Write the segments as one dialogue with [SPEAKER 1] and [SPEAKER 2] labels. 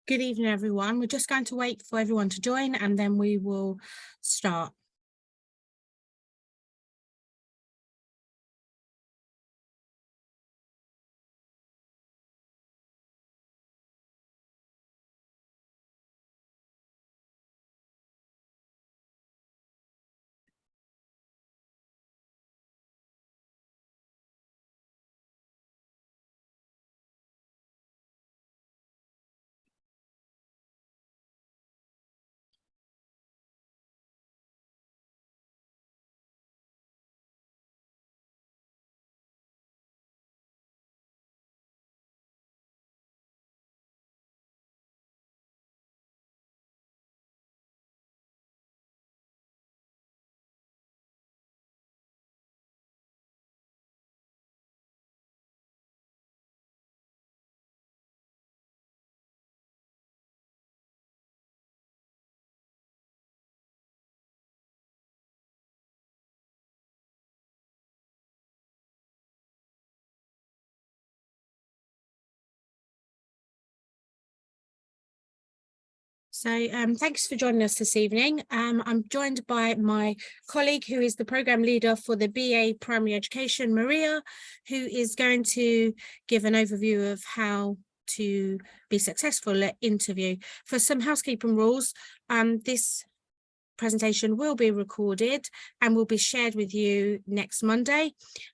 [SPEAKER 1] Good evening, everyone. We're just going to wait for everyone to join and then we will start. So thanks for joining us this evening. I'm joined by my colleague who is the programme leader for the BA Primary Education, Maria, who is going to give an overview of how to be successful at interview. For some housekeeping rules, this presentation will be recorded and will be shared with you next Monday,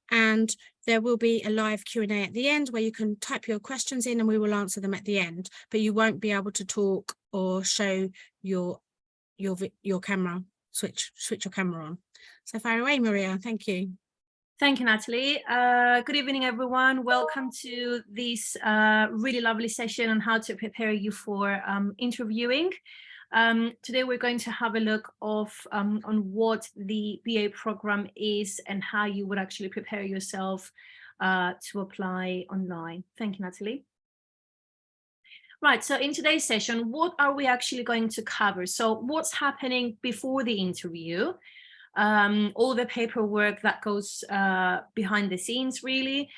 [SPEAKER 1] and there will be a live Q&A at the end where you can type your questions in and we will answer them at the end, but you won't be able to talk or show your camera, switch your camera on. So fire away, Maria. Thank you.
[SPEAKER 2] Thank you, Natalie. Good evening, everyone. Welcome to this really lovely session on how to prepare you for interviewing. Today we're going to have a look on what the BA program is and how you would actually prepare yourself to apply online. Thank you, Natalie. Right, so in today's session, what are we actually going to cover? So what's happening before the interview? All the paperwork that goes behind the scenes, really.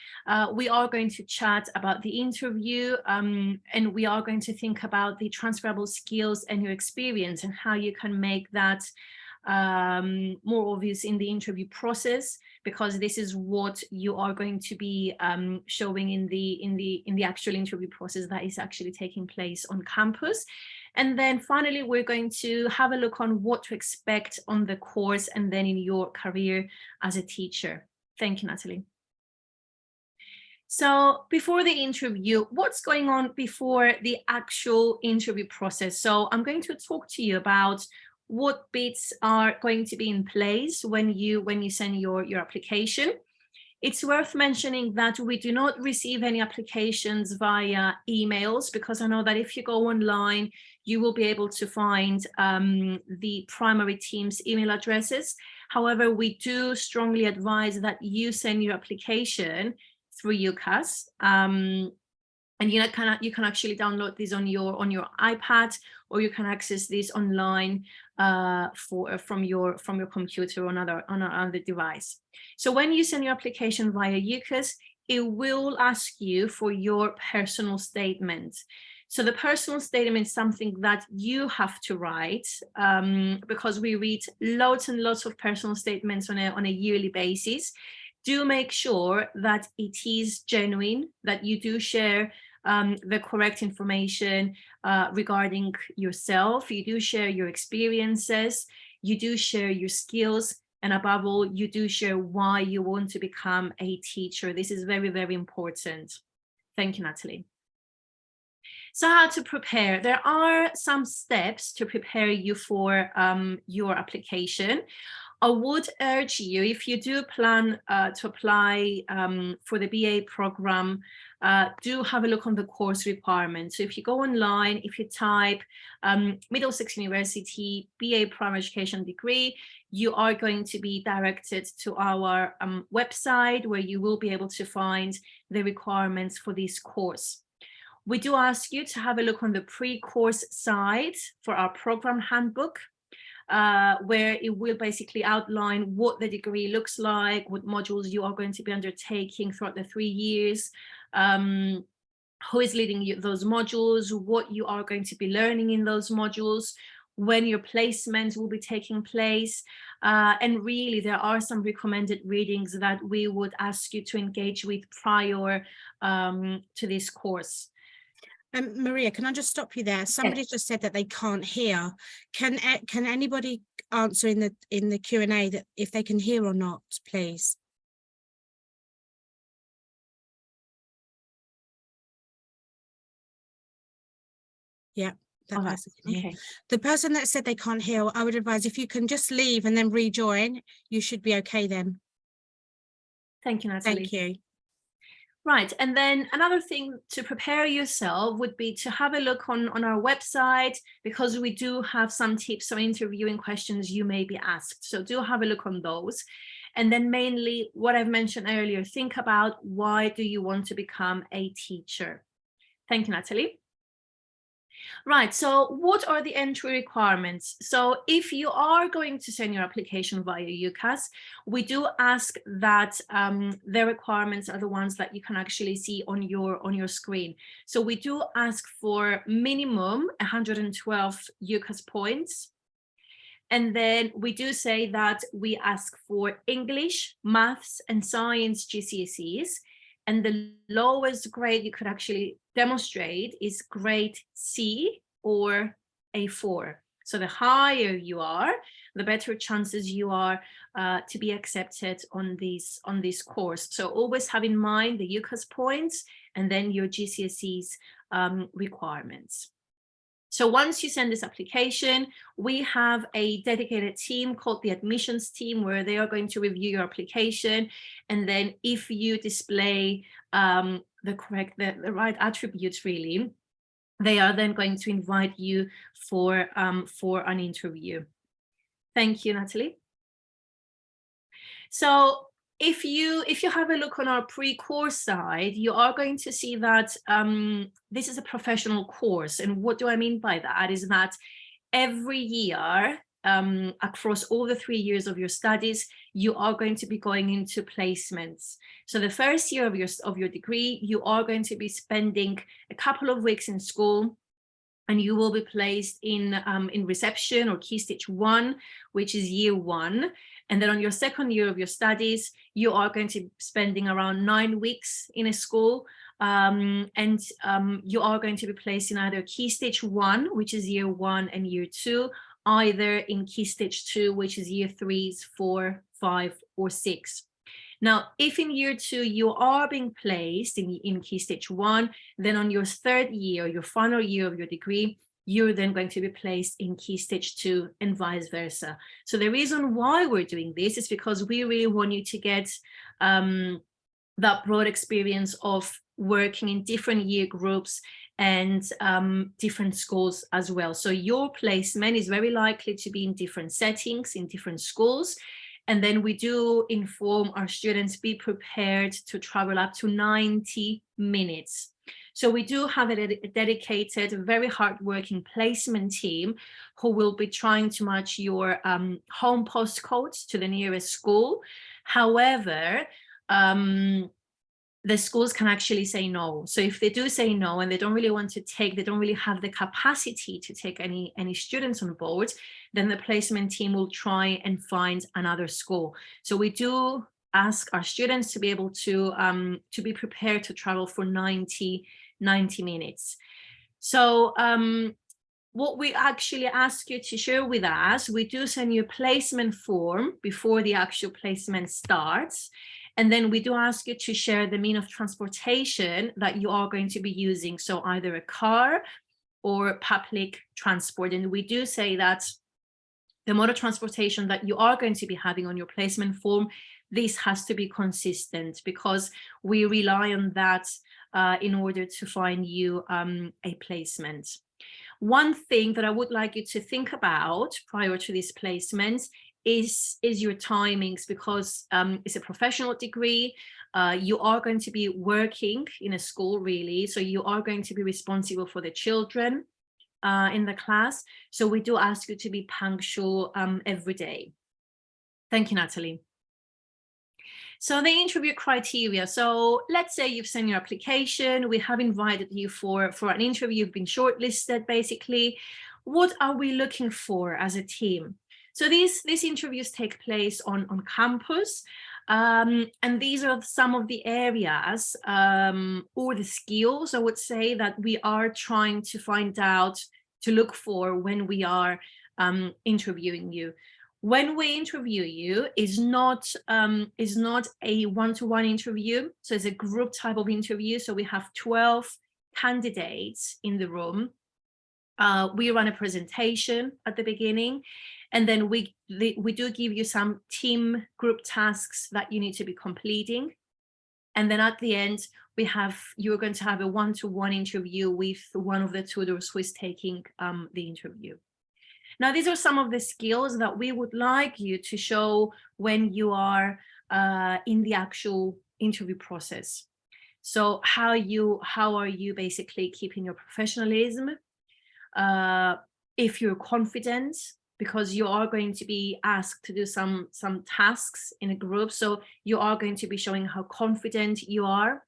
[SPEAKER 2] We are going to chat about the interview, and we are going to think about the transferable skills and your experience and how you can make that more obvious in the interview process, because this is what you are going to be showing in the actual interview process that is actually taking place on campus. And then finally, we're going to have a look on what to expect on the course and then in your career as a teacher. Thank you, Natalie. So before the interview, what's going on before the actual interview process? So I'm going to talk to you about what bits are going to be in place when you send your application. It's worth mentioning that we do not receive any applications via emails, because I know that if you go online, you will be able to find the primary team's email addresses. However, we do strongly advise that you send your application through UCAS. And you can actually download this on your iPad, or you can access this online from your computer or another device. So when you send your application via UCAS, it will ask you for your personal statement. So the personal statement is something that you have to write, because we read lots and lots of personal statements on a yearly basis. Do make sure that it is genuine, that you do share the correct information regarding yourself. You do share your experiences, you do share your skills, and above all, you do share why you want to become a teacher. This is very, very important. Thank you, Natalie. So how to prepare? There are some steps to prepare you for your application. I would urge you, if you do plan to apply for the BA program, do have a look on the course requirements. So if you go online, if you type Middlesex University BA Primary Education degree, you are going to be directed to our website, where you will be able to find the requirements for this course. We do ask you to have a look on the pre-course side for our program handbook, where it will basically outline what the degree looks like, what modules you are going to be undertaking throughout the 3 years, who is leading you those modules, what you are going to be learning in those modules, when your placements will be taking place. And really, there are some recommended readings that we would ask you to engage with prior to this course.
[SPEAKER 1] Maria, can I just stop you there? Somebody just said that they can't hear. Can anybody answer in the Q&A that if they can hear or not, please? Yeah, that person can hear.
[SPEAKER 2] Okay.
[SPEAKER 1] The person that said they can't hear, I would advise if you can just leave and then rejoin, you should be okay then.
[SPEAKER 2] Thank you, Natalie.
[SPEAKER 1] Thank you.
[SPEAKER 2] Right, and then another thing to prepare yourself would be to have a look on our website, because we do have some tips on interviewing questions you may be asked. So do have a look on those. And then mainly what I've mentioned earlier, think about why do you want to become a teacher? Thank you, Natalie. Right, so what are the entry requirements? So if you are going to send your application via UCAS, we do ask that the requirements are the ones that you can actually see on your screen. So we do ask for minimum 112 UCAS points. And then we do say that we ask for English, maths, and science GCSEs. And the lowest grade you could actually demonstrate is grade C or A4. So the higher you are, the better chances you are to be accepted on this course. So always have in mind the UCAS points and then your GCSEs requirements. So once you send this application, we have a dedicated team called the admissions team, where they are going to review your application. And then if you display the right attributes, really, they are then going to invite you for an interview. Thank you, Natalie. So if you have a look on our pre-course side, you are going to see that this is a professional course. And what do I mean by that is that every year across all the 3 years of your studies, you are going to be going into placements. So the first year of your degree, you are going to be spending a couple of weeks in school, and you will be placed in reception or Key Stage 1, which is year 1. And then on your second year of your studies, you are going to be spending around 9 weeks in a school. And you are going to be placed in either Key Stage 1, which is year 1 and year 2, either in Key Stage 2, which is year 3s, 4, 5, or 6. Now, if in year 2 you are being placed in Key Stage 1, then on your third year, your final year of your degree, you're then going to be placed in Key Stage 2 and vice versa. So the reason why we're doing this is because we really want you to get that broad experience of working in different year groups and different schools as well. So your placement is very likely to be in different settings, in different schools. And then we do inform our students, be prepared to travel up to 90 minutes. So we do have a dedicated, very hardworking placement team who will be trying to match your home postcodes to the nearest school. However, the schools can actually say no. So if they do say no and they don't really want to take, they don't really have the capacity to take any students on board, then the placement team will try and find another school. So we do ask our students to be able to be prepared to travel for 90 minutes. So what we actually ask you to share with us, we do send you a placement form before the actual placement starts. And then we do ask you to share the mean of transportation that you are going to be using. So either a car or public transport. And we do say that the mode of transportation that you are going to be having on your placement form, this has to be consistent, because we rely on that in order to find you a placement. One thing that I would like you to think about prior to this placement is your timings, because it's a professional degree. You are going to be working in a school, really. So you are going to be responsible for the children in the class. So we do ask you to be punctual every day. Thank you, Natalie. So the interview criteria. So let's say you've sent your application, we have invited you for an interview, you've been shortlisted basically. What are we looking for as a team? So these interviews take place on campus. And these are some of the areas or the skills, I would say, that we are trying to find out, to look for when we are interviewing you. When we interview you is not a one-to-one interview, so it's a group type of interview. So we have 12 candidates in the room. We run a presentation at the beginning, and then we do give you some team group tasks that you need to be completing. And then at the end, you're going to have a one-to-one interview with one of the tutors who is taking the interview. Now, these are some of the skills that we would like you to show when you are in the actual interview process. So how are you basically keeping your professionalism? If you're confident, because you are going to be asked to do some tasks in a group, so you are going to be showing how confident you are.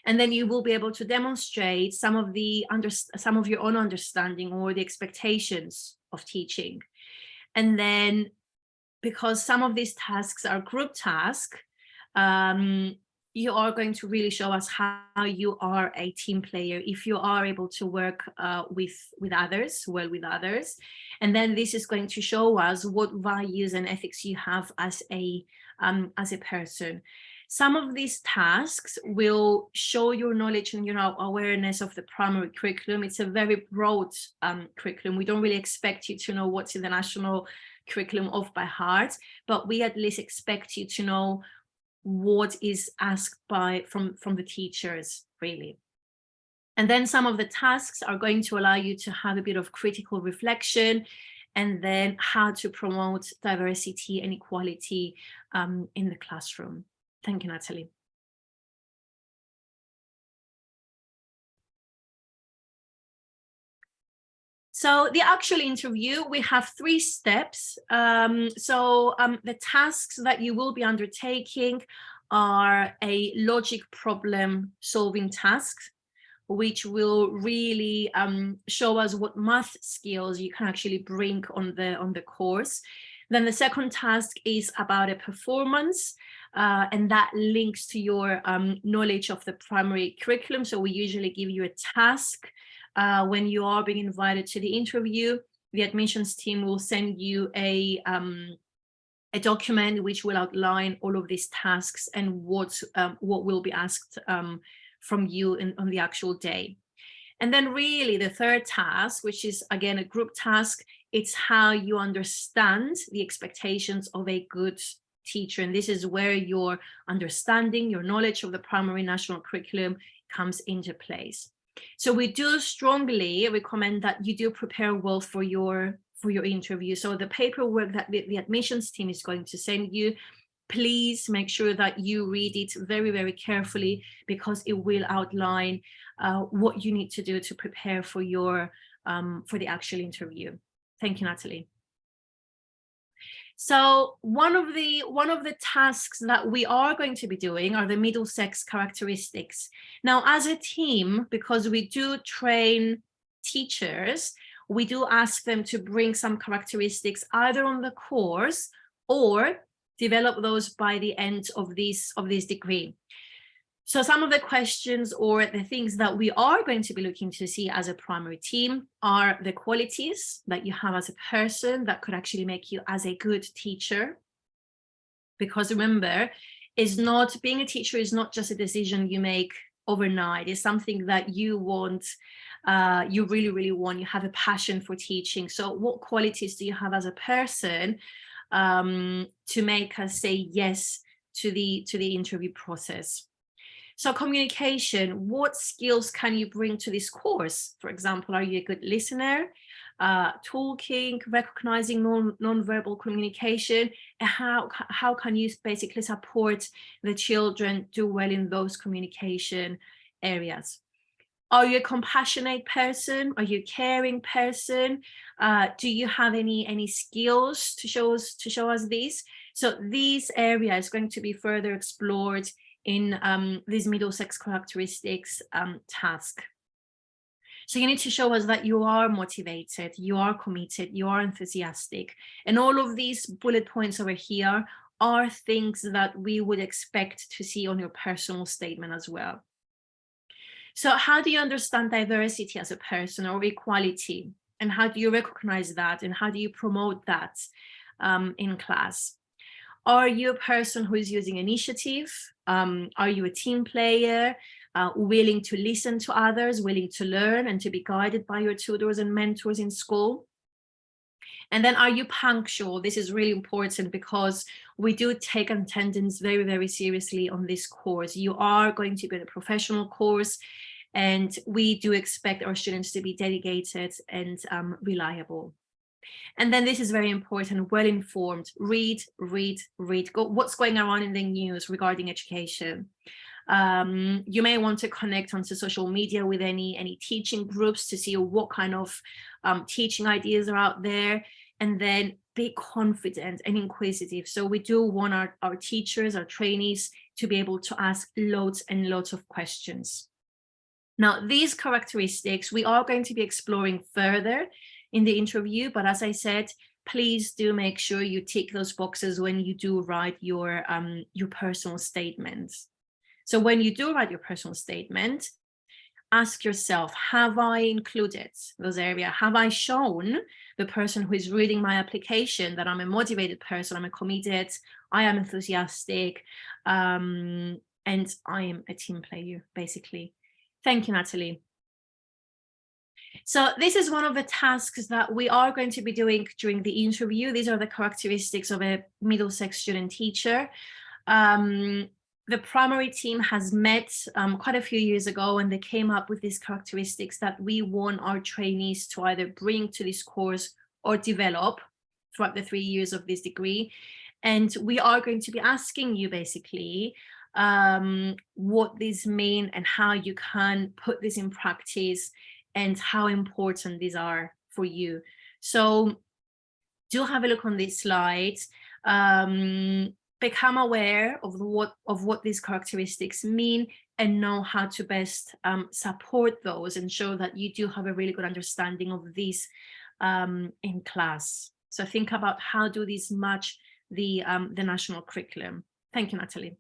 [SPEAKER 2] And then you will be able to demonstrate some of your own understanding or the expectations of teaching. And then, because some of these tasks are group tasks, you are going to really show us how you are a team player, if you are able to work with others. And then this is going to show us what values and ethics you have as a person. Some of these tasks will show your knowledge and your awareness of the primary curriculum. It's a very broad curriculum. We don't really expect you to know what's in the national curriculum off by heart, but we at least expect you to know what is asked from the teachers, really. And then some of the tasks are going to allow you to have a bit of critical reflection, and then how to promote diversity and equality in the classroom. Thank you, Natalie. So the actual interview, we have 3 steps. The tasks that you will be undertaking are a logic problem solving task, which will really show us what math skills you can actually bring on the course. Then the second task is about a performance, and that links to your knowledge of the primary curriculum. So we usually give you a task when you are being invited to the interview. The admissions team will send you a document which will outline all of these tasks and what will be asked from you on the actual day. And then really the third task, which is again a group task, it's how you understand the expectations of a good teacher. And this is where your understanding, your knowledge of the primary national curriculum comes into place. So we do strongly recommend that you do prepare well for your interview. So the paperwork that the admissions team is going to send you, please make sure that you read it very, very carefully, because it will outline what you need to do to prepare for the actual interview. Thank you, Natalie. So one of the tasks that we are going to be doing are the Middlesex Characteristics. Now, as a team, because we do train teachers, we do ask them to bring some characteristics either on the course or develop those by the end of this degree. So some of the questions or the things that we are going to be looking to see as a primary team are the qualities that you have as a person that could actually make you as a good teacher. Because remember, being a teacher is not just a decision you make overnight. It's something that you want, you really, really want. You have a passion for teaching. So what qualities do you have as a person to make us say yes to the interview process? So communication, what skills can you bring to this course? For example, are you a good listener? Talking, recognizing non-verbal communication, and how can you basically support the children do well in those communication areas? Are you a compassionate person? Are you a caring person? Do you have any skills to show us these? So these areas are going to be further explored in this Middlesex Characteristics task. So you need to show us that you are motivated, you are committed, you are enthusiastic. And all of these bullet points over here are things that we would expect to see on your personal statement as well. So how do you understand diversity as a person, or equality? And how do you recognize that? And how do you promote that in class? Are you a person who is using initiative? Are you a team player, willing to listen to others, willing to learn and to be guided by your tutors and mentors in school? And then, are you punctual? This is really important because we do take attendance very, very seriously on this course. You are going to be in a professional course, and we do expect our students to be dedicated and reliable. And then this is very important, well-informed. Read. What's going on in the news regarding education. You may want to connect onto social media with any teaching groups to see what kind of teaching ideas are out there, and then be confident and inquisitive. So we do want our teachers, our trainees, to be able to ask loads and loads of questions. Now, these characteristics we are going to be exploring further in the interview, but as I said, please do make sure you tick those boxes when you do write your personal statements. So when you do write your personal statement, ask yourself, have I included those areas? Have I shown the person who is reading my application that I'm a motivated person, I'm a committed, I am enthusiastic, and I am a team player, basically. Thank you, Natalie. So this is one of the tasks that we are going to be doing during the interview. These are the characteristics of a Middlesex student teacher. The primary team has met quite a few years ago, and they came up with these characteristics that we want our trainees to either bring to this course or develop throughout the 3 years of this degree. And we are going to be asking you basically what these mean and how you can put this in practice and how important these are for you. So do have a look on this slide. Become aware of what these characteristics mean and know how to best support those and show that you do have a really good understanding of these in class. So think about how do these match the national curriculum. Thank you, Natalie.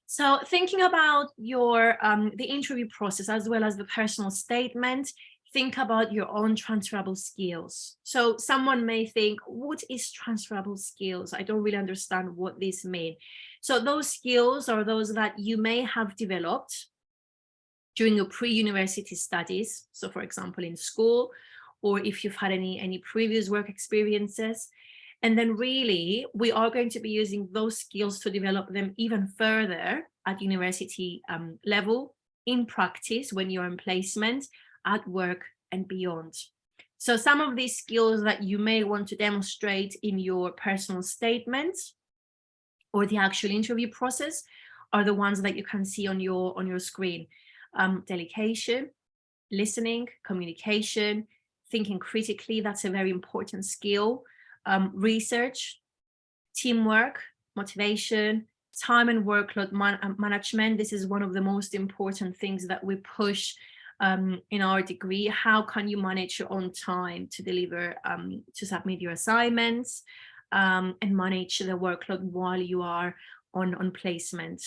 [SPEAKER 2] So thinking about your the interview process as well as the personal statement, think about your own transferable skills. So someone may think, what is transferable skills? I don't really understand what this means. So those skills are those that you may have developed during your pre-university studies. So for example, in school, or if you've had any previous work experiences. And then really, we are going to be using those skills to develop them even further at university level, in practice, when you're in placement, at work and beyond. So some of these skills that you may want to demonstrate in your personal statement or the actual interview process are the ones that you can see on your screen. Delegation, listening, communication, thinking critically, that's a very important skill. Research, teamwork, motivation, time and workload management. This is one of the most important things that we push in our degree. How can you manage your own time to deliver, to submit your assignments and manage the workload while you are on placement?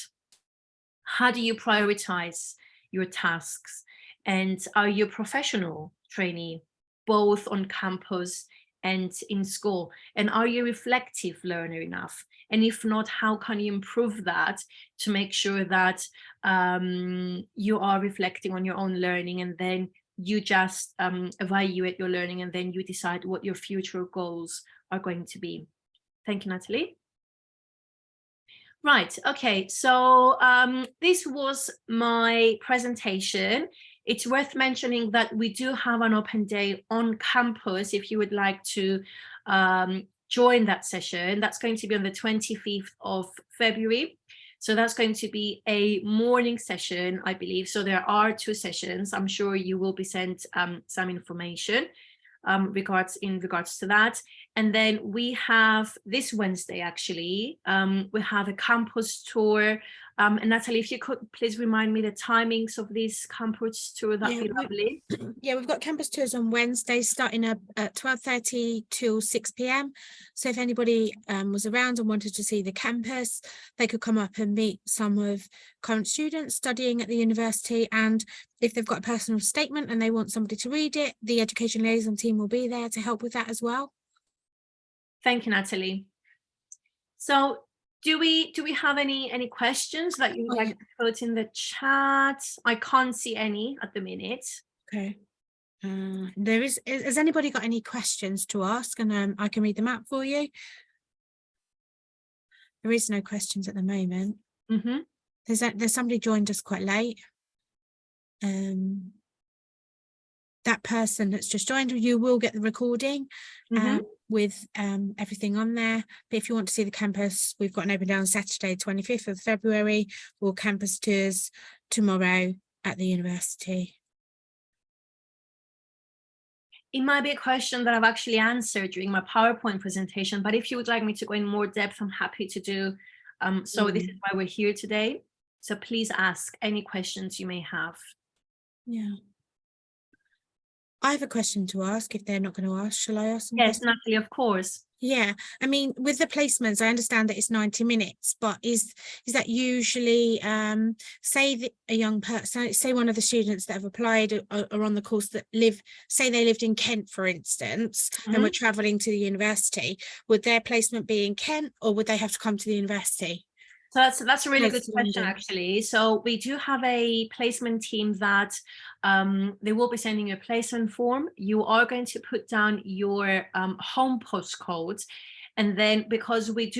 [SPEAKER 2] How do you prioritize your tasks? And are you a professional trainee, both on campus and in school? And are you a reflective learner enough? And if not, how can you improve that to make sure that you are reflecting on your own learning, and then you just evaluate your learning, and then you decide what your future goals are going to be. Thank you, Natalie. Right, okay, so this was my presentation. It's worth mentioning that we do have an open day on campus if you would like to join that session. That's going to be on the 25th of February. So that's going to be a morning session, I believe. So there are 2 sessions. I'm sure you will be sent some information in regards to that. And then we have this Wednesday, actually, we have a campus tour. And Natalie, if you could please remind me the timings of this campus tour, that'd be lovely.
[SPEAKER 1] Yeah, we've got campus tours on Wednesday starting at 12:30 till 6 p.m. So if anybody was around and wanted to see the campus, they could come up and meet some of current students studying at the university. And if they've got a personal statement and they want somebody to read it, the education liaison team will be there to help with that as well.
[SPEAKER 2] Thank you, Natalie. So do we have any questions that you would like to put in the chat? I can't see any at the minute.
[SPEAKER 1] Okay. Has anybody got any questions to ask? And I can read them out for you. There is no questions at the moment.
[SPEAKER 2] Mm-hmm.
[SPEAKER 1] There's somebody joined us quite late. That person that's just joined, you will get the recording with everything on there. But if you want to see the campus, we've got an open day on Saturday, 25th of February, or campus tours tomorrow at the university.
[SPEAKER 2] It might be a question that I've actually answered during my PowerPoint presentation, but if you would like me to go in more depth, I'm happy to do. So this is why we're here today. So please ask any questions you may have.
[SPEAKER 1] Yeah. I have a question to ask if they're not going to ask. Shall I ask them?
[SPEAKER 2] Yes, Natalie, of course.
[SPEAKER 1] Yeah, I mean, with the placements, I understand that it's 90 minutes, but is that usually, say a young person, say one of the students that have applied are on the course that say they lived in Kent, for instance, and were travelling to the university, would their placement be in Kent or would they have to come to the university?
[SPEAKER 2] So that's a really good question, actually. So we do have a placement team that they will be sending you a placement form. You are going to put down your home postcode. And then because we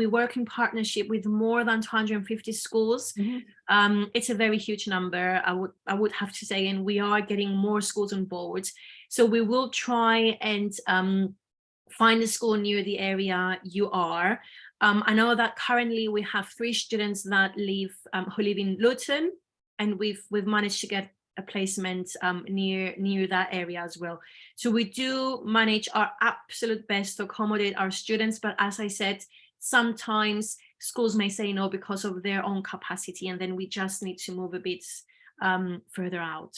[SPEAKER 2] work in partnership with more than 250 schools, it's a very huge number, I would have to say, and we are getting more schools on board. So we will try and find a school near the area you are. I know that currently we have 3 students that who live in Luton, and we've managed to get a placement near that area as well. So we do manage our absolute best to accommodate our students, but as I said, sometimes schools may say no because of their own capacity, and then we just need to move a bit further out.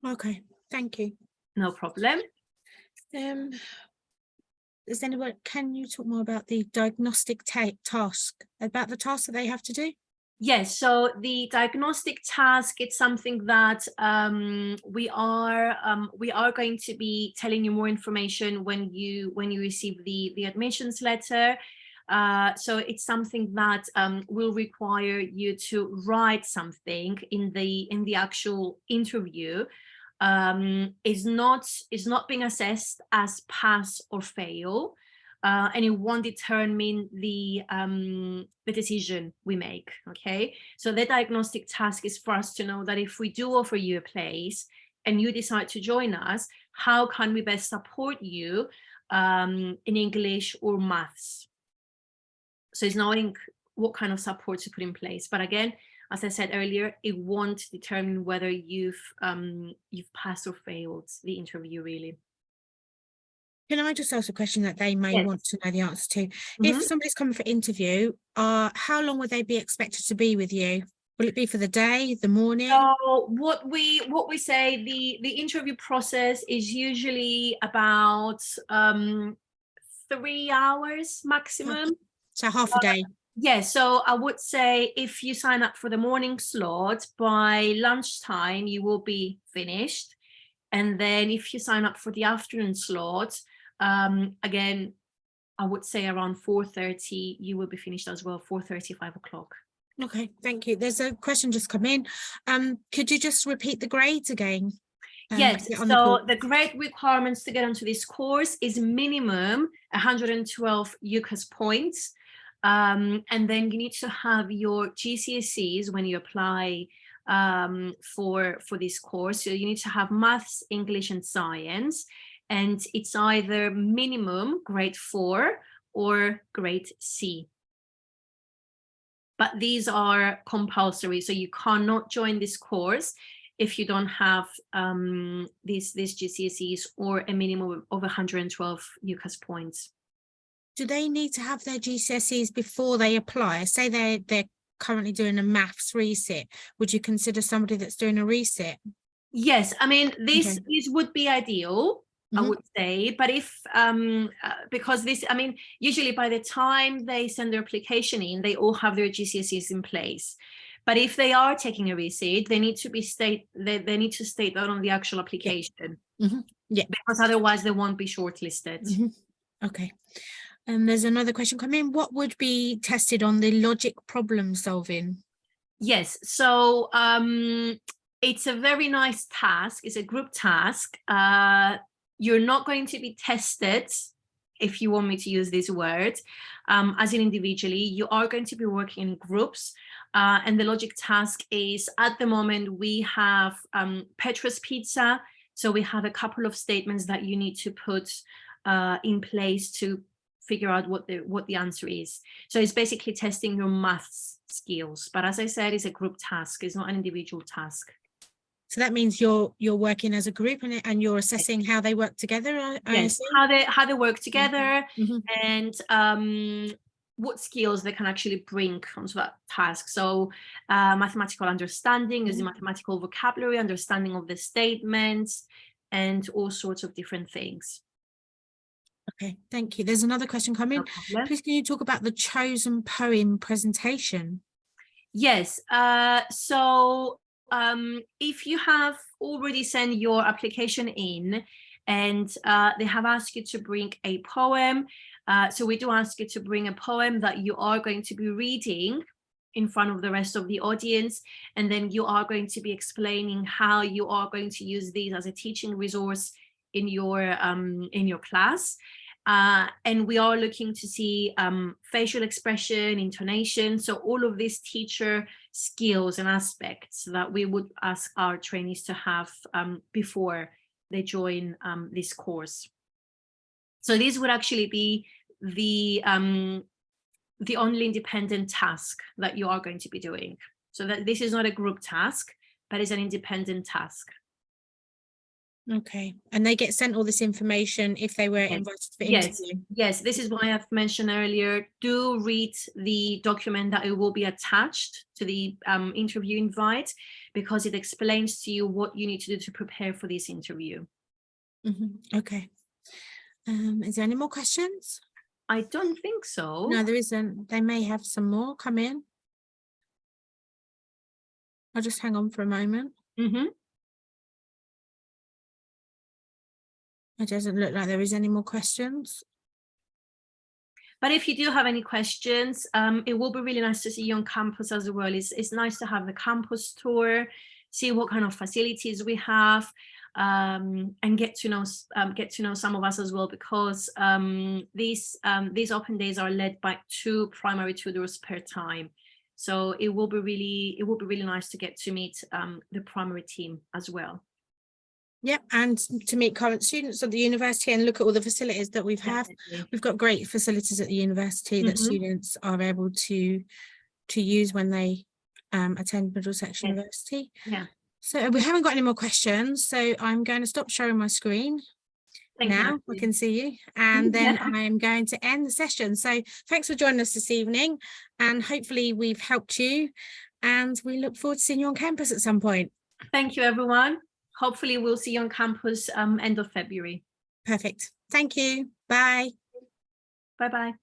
[SPEAKER 1] Okay, thank you.
[SPEAKER 2] No problem.
[SPEAKER 1] Can you talk more about the diagnostic task, about the task that they have to do?
[SPEAKER 2] Yes, so the diagnostic task, it's something that we are going to be telling you more information when you receive the admissions letter. So it's something that will require you to write something in the actual interview. Is not being assessed as pass or fail, and it won't determine the decision we make. Okay, so the diagnostic task is for us to know that if we do offer you a place and you decide to join us, how can we best support you in English or maths? So it's knowing what kind of support to put in place. But again, as I said earlier, it won't determine whether you've passed or failed the interview, really.
[SPEAKER 1] Can I just ask a question that they may want to know the answer to? If somebody's coming for interview, how long would they be expected to be with you? Will it be for the day, the morning?
[SPEAKER 2] So what we say, the interview process is usually about 3 hours maximum.
[SPEAKER 1] So half a day.
[SPEAKER 2] Yeah, so I would say if you sign up for the morning slot, by lunchtime you will be finished. And then if you sign up for the afternoon slot, again, I would say around 4:30 you will be finished as well, 4:30, 5 o'clock.
[SPEAKER 1] Okay, thank you. There's a question just come in. Could you just repeat the grades again?
[SPEAKER 2] Yes, so the grade requirements to get onto this course is minimum 112 UCAS points. And then you need to have your GCSEs when you apply for this course. So you need to have maths, English and science, and it's either minimum grade 4 or grade C. but these are compulsory. So you cannot join this course if you don't have these GCSEs or a minimum of 112 UCAS points.
[SPEAKER 1] Do they need to have their GCSEs before they apply? Say they're currently doing a maths resit. Would you consider somebody that's doing a resit?
[SPEAKER 2] Yes, I mean, this
[SPEAKER 1] Okay.
[SPEAKER 2] would be ideal, I
[SPEAKER 1] Mhm.
[SPEAKER 2] would say, but if because this, I mean, usually by the time they send their application in, they all have their GCSEs in place. But if they are taking a resit, they need to they need to state that on the actual application.
[SPEAKER 1] Mhm. Yeah.
[SPEAKER 2] Because otherwise they won't be shortlisted.
[SPEAKER 1] Mhm. Okay. And there's another question coming. What would be tested on the logic problem solving?
[SPEAKER 2] Yes, so it's a very nice task. It's a group task. You're not going to be tested, if you want me to use this word, as in individually. You are going to be working in groups. And the logic task is, at the moment, we have Petra's pizza. So we have a couple of statements that you need to put in place to figure out what the answer is. So it's basically testing your maths skills. But as I said, it's a group task. It's not an individual task.
[SPEAKER 1] So that means you're working as a group and you're assessing how they work together. I
[SPEAKER 2] Yes,
[SPEAKER 1] assume?
[SPEAKER 2] how they work together,
[SPEAKER 1] Mhm.
[SPEAKER 2] and what skills they can actually bring onto that task. So mathematical understanding, using mathematical vocabulary, understanding of the statements, and all sorts of different things.
[SPEAKER 1] Okay, thank you. There's another question coming.
[SPEAKER 2] No problem.
[SPEAKER 1] Please, can you talk about the chosen poem presentation?
[SPEAKER 2] Yes. So if you have already sent your application in and they have asked you to bring a poem, so we do ask you to bring a poem that you are going to be reading in front of the rest of the audience, and then you are going to be explaining how you are going to use these as a teaching resource in your class. And we are looking to see facial expression, intonation, so all of these teacher skills and aspects that we would ask our trainees to have before they join this course. So this would actually be the only independent task that you are going to be doing. So that this is not a group task, but it's an independent task.
[SPEAKER 1] Okay, and they get sent all this information if they were invited for interview?
[SPEAKER 2] Yes, this is why I've mentioned earlier, do read the document that it will be attached to the interview invite, because it explains to you what you need to do to prepare for this interview.
[SPEAKER 1] Okay. Is there any more questions?
[SPEAKER 2] I don't think so.
[SPEAKER 1] No, there isn't. They may have some more come in. I'll just hang on for a moment. It doesn't look like there is any more questions.
[SPEAKER 2] But if you do have any questions, it will be really nice to see you on campus as well. It's nice to have the campus tour, see what kind of facilities we have, and get to know some of us as well, because these open days are led by 2 primary tutors per time. So it will be really nice to get to meet the primary team as well.
[SPEAKER 1] Yep, and to meet current students at the university and look at all the facilities that we've got great facilities at the university that students are able to use when they attend Middlesex University.
[SPEAKER 2] Yeah.
[SPEAKER 1] So we haven't got any more questions, so I'm going to stop sharing my screen. Now we can see you, and then I am going to end the session. So thanks for joining us this evening, and hopefully we've helped you, and we look forward to seeing you on campus at some point.
[SPEAKER 2] Thank you, everyone. Hopefully we'll see you on campus end of February.
[SPEAKER 1] Perfect. Thank you. Bye.
[SPEAKER 2] Bye-bye.